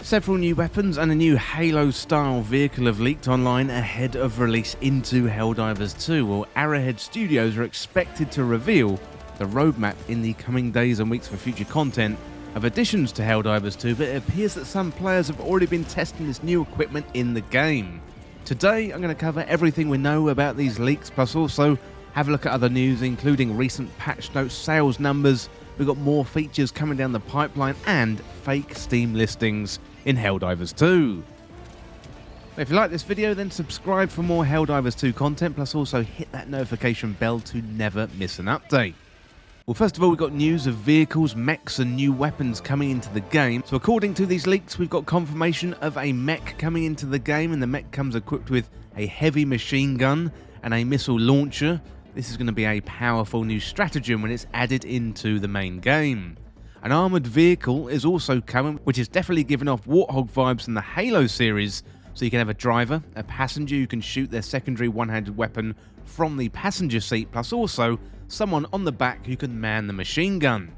Several new weapons and a new Halo-style vehicle have leaked online ahead of release into Helldivers 2, while Arrowhead Studios are expected to reveal the roadmap in the coming days and weeks for future content of additions to Helldivers 2, but it appears that some players have already been testing this new equipment in the game. Today I'm going to cover everything we know about these leaks, plus also have a look at other news including recent patch notes, sales numbers, we've got more features coming down the pipeline, and fake Steam listings in Helldivers 2. If you like this video, then subscribe for more Helldivers 2 content, plus also hit that notification bell to never miss an update. Well, first of all, we've got news of vehicles, mechs and new weapons coming into the game. So according to these leaks, we've got confirmation of a mech coming into the game, and the mech comes equipped with a heavy machine gun and a missile launcher. This is going to be a powerful new stratagem when it's added into the main game. An armoured vehicle is also coming, which is definitely giving off Warthog vibes from the Halo series. So you can have a driver, a passenger who can shoot their secondary one-handed weapon from the passenger seat, plus also someone on the back who can man the machine gun.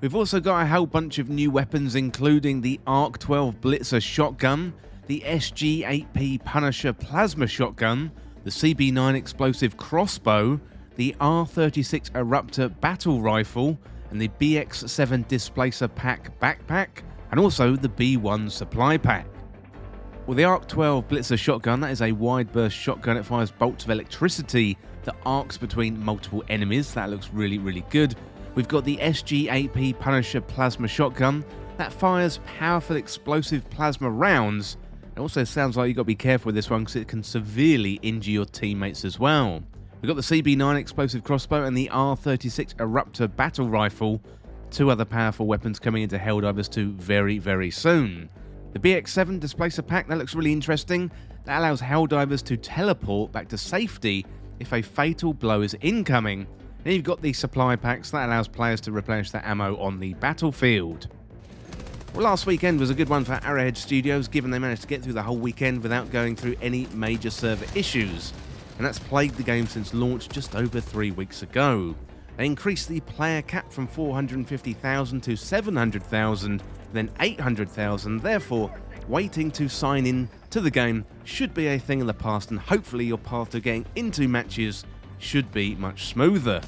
We've also got a whole bunch of new weapons, including the Arc 12 Blitzer shotgun, the SG-8P Punisher plasma shotgun, the CB9 explosive crossbow, the R36 Eruptor battle rifle, and the BX7 Displacer Pack backpack, and also the B1 supply pack. Well, the Arc 12 Blitzer shotgun, that is a wide burst shotgun. It fires bolts of electricity that arcs between multiple enemies. That looks really good. We've got the SG-8P Punisher plasma shotgun. That fires powerful explosive plasma rounds. It also sounds like you've got to be careful with this one because it can severely injure your teammates as well. We've got the CB9 explosive crossbow and the R36 Eruptor battle rifle, two other powerful weapons coming into Helldivers 2 very soon. The BX7 Displacer Pack, that looks really interesting. That allows Helldivers to teleport back to safety if a fatal blow is incoming. Then you've got the supply packs, that allows players to replenish their ammo on the battlefield. Well, last weekend was a good one for Arrowhead Studios, given they managed to get through the whole weekend without going through any major server issues. And that's plagued the game since launch just over 3 weeks ago. They increased the player cap from 450,000 to 700,000, then 800,000, therefore waiting to sign in to the game should be a thing of the past, and hopefully your path to getting into matches should be much smoother.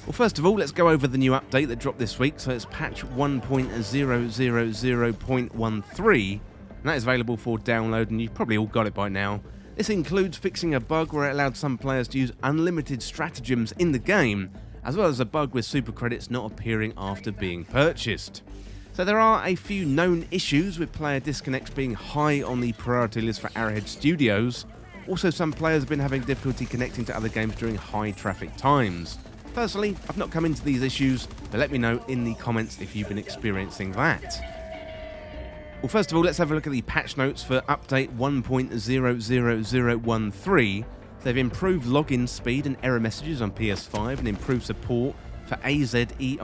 Well, first of all, let's go over the new update that dropped this week. So it's patch 1.000.13, and that is available for download, and you've probably all got it by now. This includes fixing a bug where it allowed some players to use unlimited stratagems in the game, as well as a bug with super credits not appearing after being purchased. So there are a few known issues, with player disconnects being high on the priority list for Arrowhead Studios. Also, some players have been having difficulty connecting to other games during high traffic times. Personally, I've not come into these issues, but let me know in the comments if you've been experiencing that. Well, first of all, let's have a look at the patch notes for update 1.00013. They've improved login speed and error messages on PS5 and improved support for AZERTY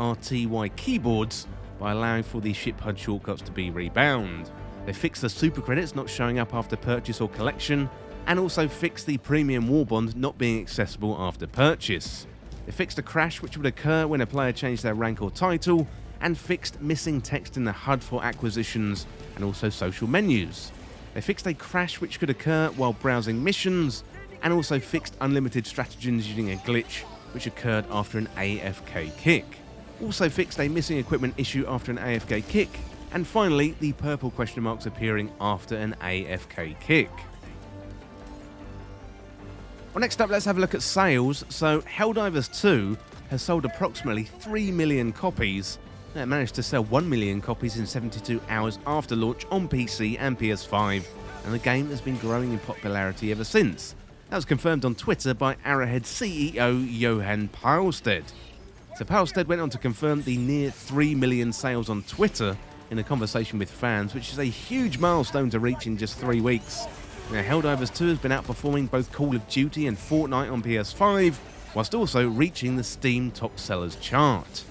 keyboards by allowing for the ship HUD shortcuts to be rebound. They fixed the super credits not showing up after purchase or collection, and also fixed the premium war bond not being accessible after purchase. They fixed a crash which would occur when a player changed their rank or title, and fixed missing text in the HUD for acquisitions and also social menus. They fixed a crash which could occur while browsing missions, and also fixed unlimited stratagems using a glitch which occurred after an AFK kick. Also fixed a missing equipment issue after an AFK kick, and finally the purple question marks appearing after an AFK kick. Well, next up, let's have a look at sales. So Helldivers 2 has sold approximately 3 million copies. It managed to sell 1 million copies in 72 hours after launch on PC and PS5, and the game has been growing in popularity ever since. That was confirmed on Twitter by Arrowhead CEO Johan Pylstead. So Pylstead went on to confirm the near 3 million sales on Twitter in a conversation with fans, which is a huge milestone to reach in just 3 weeks. Now, Helldivers 2 has been outperforming both Call of Duty and Fortnite on PS5, whilst also reaching the Steam top sellers chart.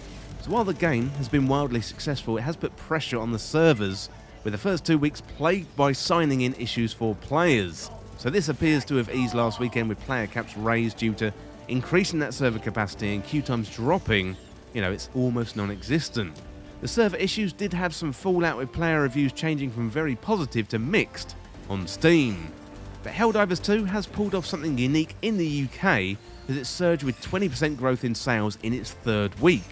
So while the game has been wildly successful, it has put pressure on the servers, with the first 2 weeks plagued by signing in issues for players. So this appears to have eased last weekend, with player caps raised due to increasing that server capacity and queue times dropping. It's almost non-existent. The server issues did have some fallout, with player reviews changing from very positive to mixed on Steam. But Helldivers 2 has pulled off something unique in the UK, as it surged with 20% growth in sales in its third week.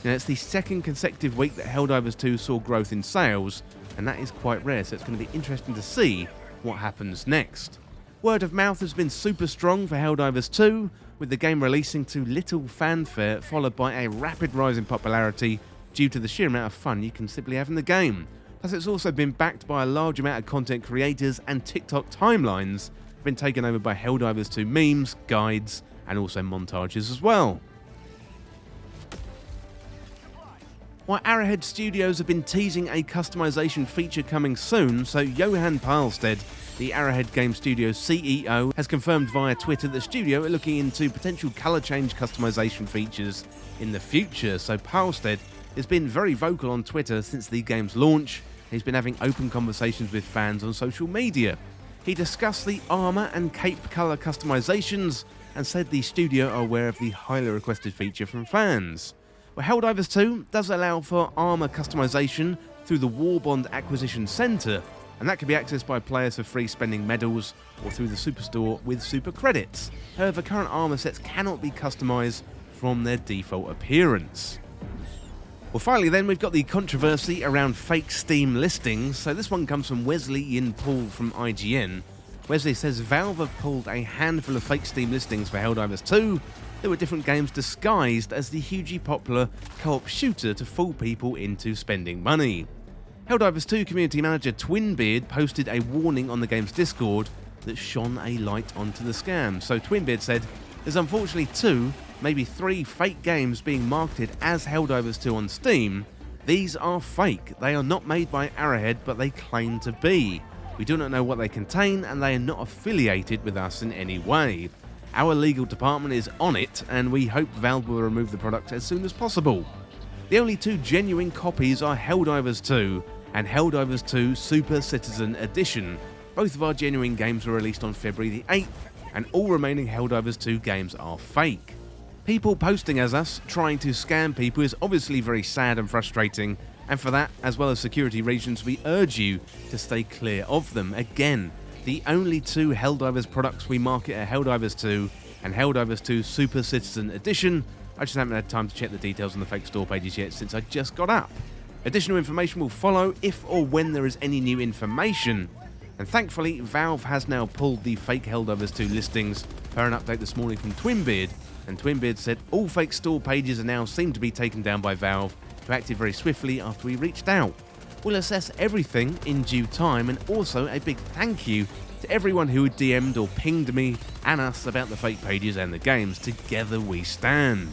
Now, it's the second consecutive week that Helldivers 2 saw growth in sales, and that is quite rare, so it's going to be interesting to see what happens next. Word of mouth has been super strong for Helldivers 2, with the game releasing to little fanfare, followed by a rapid rise in popularity due to the sheer amount of fun you can simply have in the game. Plus, it's also been backed by a large amount of content creators, and TikTok timelines have been taken over by Helldivers 2 memes, guides, and also montages as well. While Arrowhead Studios have been teasing a customization feature coming soon, so Johan Palstead, the Arrowhead Game Studios CEO, has confirmed via Twitter that the studio are looking into potential colour change customization features in the future. So Palstead has been very vocal on Twitter since the game's launch. He's been having open conversations with fans on social media. He discussed the armour and cape colour customizations and said the studio are aware of the highly requested feature from fans. Well, Helldivers 2 does allow for armour customization through the Warbond Acquisition Centre, and that can be accessed by players for free spending medals or through the Superstore with super credits. However, current armour sets cannot be customised from their default appearance. Well, finally then, we've got the controversy around fake Steam listings. So this one comes from Wesley Yin Paul from IGN. Wesley says Valve have pulled a handful of fake Steam listings for Helldivers 2. There were different games disguised as the hugely popular co-op shooter to fool people into spending money. Helldivers 2 community manager Twinbeard posted a warning on the game's Discord that shone a light onto the scam. So Twinbeard said, "There's unfortunately 2, maybe 3 fake games being marketed as Helldivers 2 on Steam. These are fake. They are not made by Arrowhead, but they claim to be. We do not know what they contain, and they are not affiliated with us in any way. Our legal department is on it, and we hope Valve will remove the product as soon as possible. The only 2 genuine copies are Helldivers 2 and Helldivers 2 Super Citizen Edition. Both of our genuine games were released on February the 8th, and all remaining Helldivers 2 games are fake. People posting as us, trying to scam people, is obviously very sad and frustrating, and for that, as well as security reasons, we urge you to stay clear of them. Again, the only 2 Helldivers products we market are Helldivers 2 and Helldivers 2 Super Citizen Edition. I just haven't had time to check the details on the fake store pages yet since I just got up. Additional information will follow if or when there is any new information. And thankfully, Valve has now pulled the fake Helldivers 2 listings per an update this morning from Twinbeard. And Twinbeard said all fake store pages are now seem to be taken down by Valve, who acted very swiftly after we reached out. We'll assess everything in due time, and also a big thank you to everyone who had DM'd or pinged me and us about the fake pages and the games. Together we stand."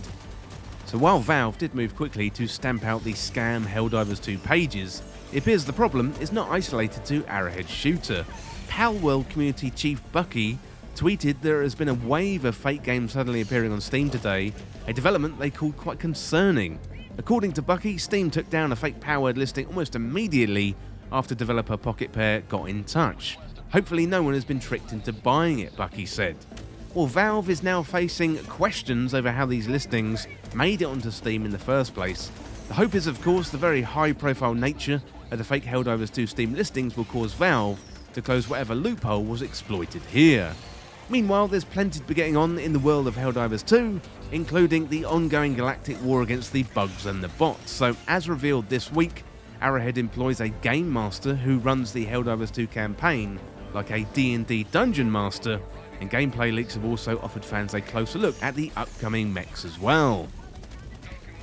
So while Valve did move quickly to stamp out the scam Helldivers 2 pages, it appears the problem is not isolated to Arrowhead Shooter. Palworld community chief Bucky tweeted there has been a wave of fake games suddenly appearing on Steam today, a development they called quite concerning. According to Bucky, Steam took down a fake Palworld listing almost immediately after developer Pocket Pair got in touch. Hopefully no one has been tricked into buying it, Bucky said. Well, Valve is now facing questions over how these listings made it onto Steam in the first place. The hope is, of course, the very high-profile nature of the fake Helldivers 2 Steam listings will cause Valve to close whatever loophole was exploited here. Meanwhile, there's plenty to be getting on in the world of Helldivers 2, including the ongoing galactic war against the bugs and the bots. So, as revealed this week, Arrowhead employs a game master who runs the Helldivers 2 campaign like a D&D dungeon master, and gameplay leaks have also offered fans a closer look at the upcoming Mechs as well.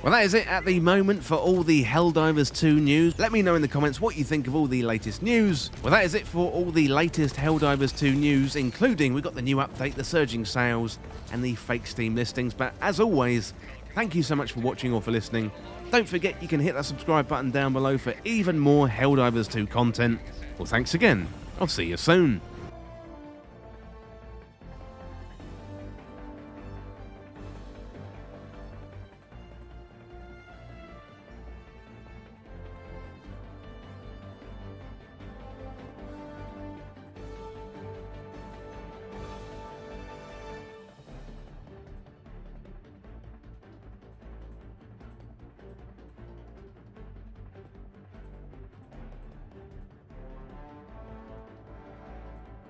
Well, that is it at the moment for all the Helldivers 2 news. Let me know in the comments what you think of all the latest news. Well, that is it for all the latest Helldivers 2 news, including we got the new update, the surging sales, and the fake Steam listings. But as always, thank you so much for watching or for listening. Don't forget you can hit that subscribe button down below for even more Helldivers 2 content. Well, thanks again. I'll see you soon.